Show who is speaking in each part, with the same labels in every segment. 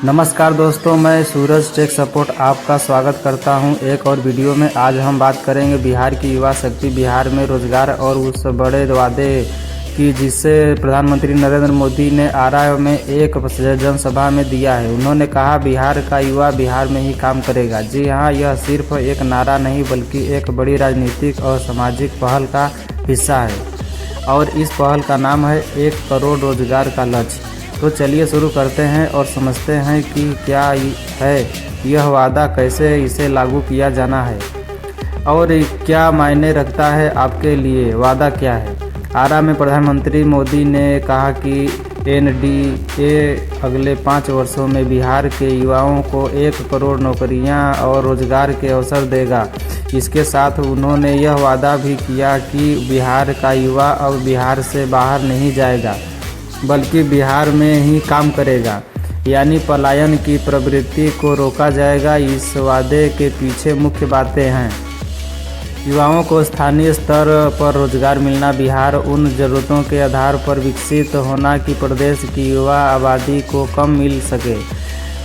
Speaker 1: नमस्कार दोस्तों, मैं सूरज टेक सपोर्ट आपका स्वागत करता हूं एक और वीडियो में। आज हम बात करेंगे बिहार की युवा शक्ति, बिहार में रोजगार और उस बड़े वादे की जिसे प्रधानमंत्री नरेंद्र मोदी ने आरा में एक जनसभा में दिया है। उन्होंने कहा बिहार का युवा बिहार में ही काम करेगा। जी हां, यह सिर्फ एक नारा नहीं बल्कि एक बड़ी राजनीतिक और सामाजिक पहल का हिस्सा है और इस पहल का नाम है 1 करोड़ रोजगार का लक्ष्य। तो चलिए शुरू करते हैं और समझते हैं कि क्या है यह वादा, कैसे इसे लागू किया जाना है और क्या मायने रखता है आपके लिए। वादा क्या है? आरा में प्रधानमंत्री मोदी ने कहा कि एनडीए अगले 5 वर्षों में बिहार के युवाओं को 1 करोड़ नौकरियां और रोजगार के अवसर देगा। इसके साथ उन्होंने यह वादा भी किया कि बिहार का युवा अब बिहार से बाहर नहीं जाएगा बल्कि बिहार में ही काम करेगा, यानी पलायन की प्रवृत्ति को रोका जाएगा। इस वादे के पीछे मुख्य बातें हैं: युवाओं को स्थानीय स्तर पर रोजगार मिलना, बिहार उन जरूरतों के आधार पर विकसित होना कि प्रदेश की युवा आबादी को कम मिल सके,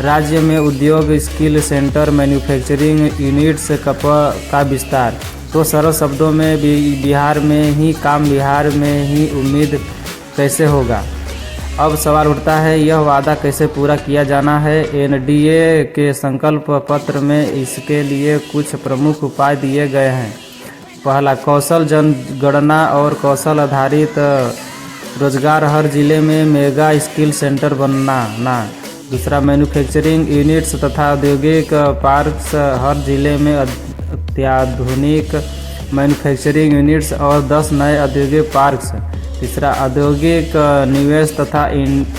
Speaker 1: राज्य में उद्योग, स्किल सेंटर, मैन्युफैक्चरिंग यूनिट्स का विस्तार। तो सरल शब्दों में बिहार में ही काम, बिहार में ही उम्मीद कैसे होगा। अब सवाल उठता है यह वादा कैसे पूरा किया जाना है। एनडीए के संकल्प पत्र में इसके लिए कुछ प्रमुख उपाय दिए गए हैं। पहला, कौशल जनगणना और कौशल आधारित रोजगार, हर जिले में मेगा स्किल सेंटर बनाना। दूसरा, मैन्युफैक्चरिंग यूनिट्स तथा औद्योगिक पार्क्स, हर जिले में अत्याधुनिक मैन्युफैक्चरिंग यूनिट्स और 10 नए औद्योगिक पार्क्स। तीसरा, औद्योगिक निवेश तथा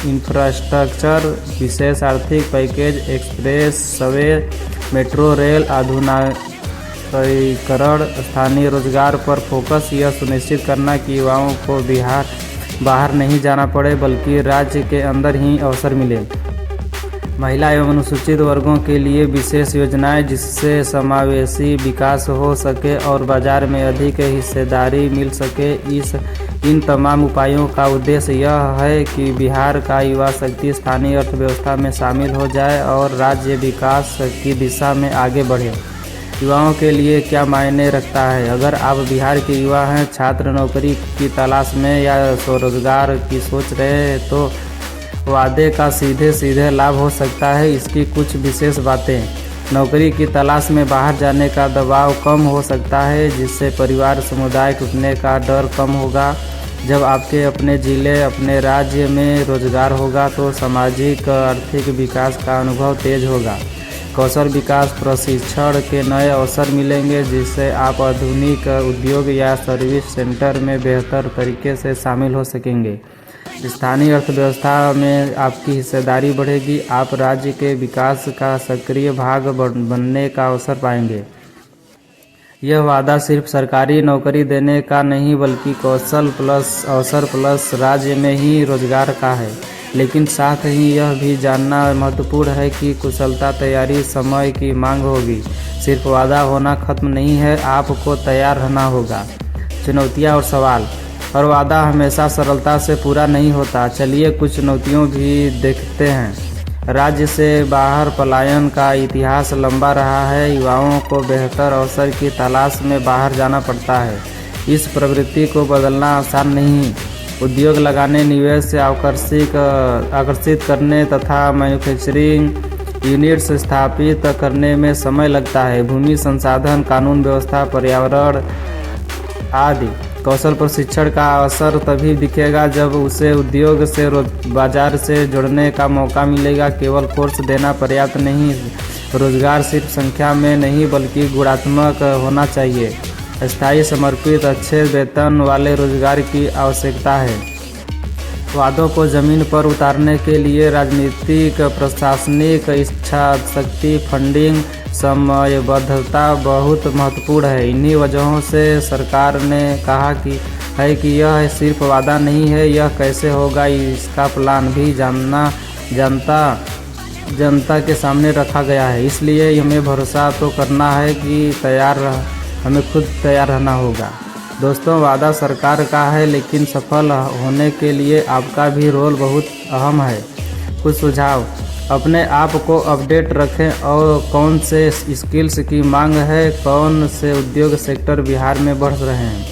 Speaker 1: इंफ्रास्ट्रक्चर, विशेष आर्थिक package, express way, metro rail, आधुनिकीकरण, स्थानीय रोजगार पर फोकस। यह सुनिश्चित करना कि युवाओं को बाहर नहीं जाना पड़े बल्कि राज्य के अंदर ही अवसर मिले। महिला एवं अनुसूचित वर्गों के लिए विशेष योजनाएं जिससे समावेशी विकास हो सके और बाजार में अधिक हिस्सेदारी मिल सके। इन तमाम उपायों का उद्देश्य यह है कि बिहार का युवा शक्ति स्थानीय अर्थव्यवस्था में शामिल हो जाए और राज्य विकास की दिशा में आगे बढ़े। युवाओं के लिए क्या मायने रखता है? अगर आप बिहार के युवा हैं, छात्र, नौकरी की तलाश में या स्वरोजगार की सोच रहे हैं, तो वादे का सीधे लाभ हो सकता है। इसकी कुछ विशेष बातें: नौकरी की तलाश में बाहर जाने का दबाव कम हो सकता है, जिससे परिवार समुदाय टूटने का डर कम होगा। जब आपके अपने जिले, अपने राज्य में रोजगार होगा तो सामाजिक आर्थिक विकास का अनुभव तेज होगा। कौशल विकास, प्रशिक्षण के नए अवसर मिलेंगे जिससे आप आधुनिक उद्योग या सर्विस सेंटर में बेहतर तरीके से शामिल हो सकेंगे। स्थानीय अर्थव्यवस्था में आपकी हिस्सेदारी बढ़ेगी, आप राज्य के विकास का सक्रिय भाग बनने का अवसर पाएंगे। यह वादा सिर्फ सरकारी नौकरी देने का नहीं बल्कि कौशल प्लस अवसर प्लस राज्य में ही रोजगार का है। लेकिन साथ ही यह भी जानना महत्वपूर्ण है कि कुशलता, तैयारी, समय की मांग होगी। सिर्फ वादा होना खत्म नहीं है, आपको तैयार रहना होगा। चुनौतियाँ और सवाल: और वादा हमेशा सरलता से पूरा नहीं होता। चलिए कुछ चुनौतियों भी देखते हैं। राज्य से बाहर पलायन का इतिहास लंबा रहा है। युवाओं को बेहतर अवसर की तलाश में बाहर जाना पड़ता है। इस प्रवृत्ति को बदलना आसान नहीं। उद्योग लगाने, निवेश से आकर्षित करने तथा मैन्युफैक्चरिंग यूनिट्स स्थापित करने में समय लगता है। भूमि संसाधन, कानून व्यवस्था, पर्यावरण आदि। कौशल प्रशिक्षण का अवसर तभी दिखेगा जब उसे उद्योग से बाजार से जुड़ने का मौका मिलेगा। केवल कोर्स देना पर्याप्त नहीं, रोजगार सिर्फ संख्या में नहीं बल्कि गुणात्मक होना चाहिए। स्थायी, समर्पित, अच्छे वेतन वाले रोजगार की आवश्यकता है। वादों को जमीन पर उतारने के लिए राजनीतिक, प्रशासनिक इच्छा शक्ति, फंडिंग, समयबद्धता बहुत महत्वपूर्ण है। इन्हीं वजहों से सरकार ने कहा कि यह सिर्फ वादा नहीं है, यह कैसे होगा इसका प्लान भी जनता के सामने रखा गया है। इसलिए हमें भरोसा तो करना है कि हमें खुद तैयार रहना होगा। दोस्तों, वादा सरकार का है लेकिन सफल होने के लिए आपका भी रोल बहुत अहम है। कुछ सुझाव: अपने आप को अपडेट रखें और कौन से स्किल्स की मांग है, कौन से उद्योग सेक्टर बिहार में बढ़ रहे हैं।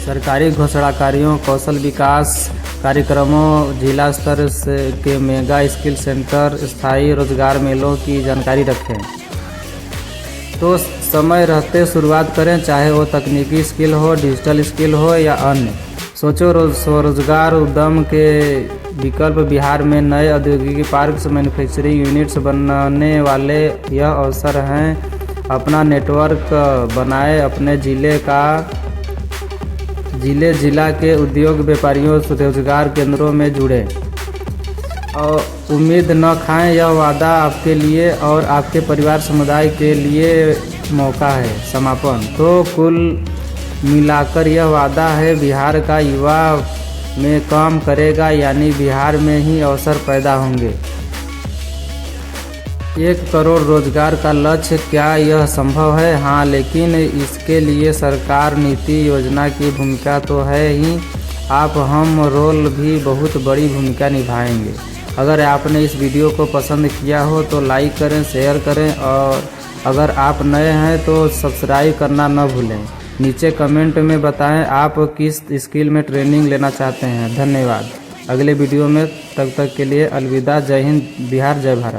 Speaker 1: सरकारी घोषणाकारियों, कौशल विकास कार्यक्रमों, जिला स्तर के मेगा स्किल सेंटर, स्थायी रोजगार मेलों की जानकारी रखें। तो समय रहते शुरुआत करें, चाहे वो तकनीकी स्किल हो, डिजिटल स्किल हो या अन्य। सोचो स्वरोजगार उद्यम के विकल्प बिहार में नए औद्योगिक पार्क्स, मैन्युफैक्चरिंग यूनिट्स बनने वाले यह अवसर हैं। अपना नेटवर्क बनाए, अपने जिला के उद्योग व्यापारियों से रोजगार केंद्रों में जुड़े और उम्मीद न खाएं। यह वादा आपके लिए और आपके परिवार समुदाय के लिए मौका है। समापन। तो कुल मिलाकर यह वादा है बिहार का युवा में काम करेगा, यानी बिहार में ही अवसर पैदा होंगे। 1 करोड़ रोजगार का लक्ष्य, क्या यह संभव है? हाँ, लेकिन इसके लिए सरकार, नीति, योजना की भूमिका तो है ही, आप हम रोल भी बहुत बड़ी भूमिका निभाएंगे। अगर आपने इस वीडियो को पसंद किया हो तो लाइक करें, शेयर करें और अगर आप नए हैं तो सब्सक्राइब करना न भूलें। नीचे कमेंट में बताएं आप किस स्किल में ट्रेनिंग लेना चाहते हैं। धन्यवाद। अगले वीडियो में तब तक के लिए अलविदा। जय हिंद, बिहार, जय भारत।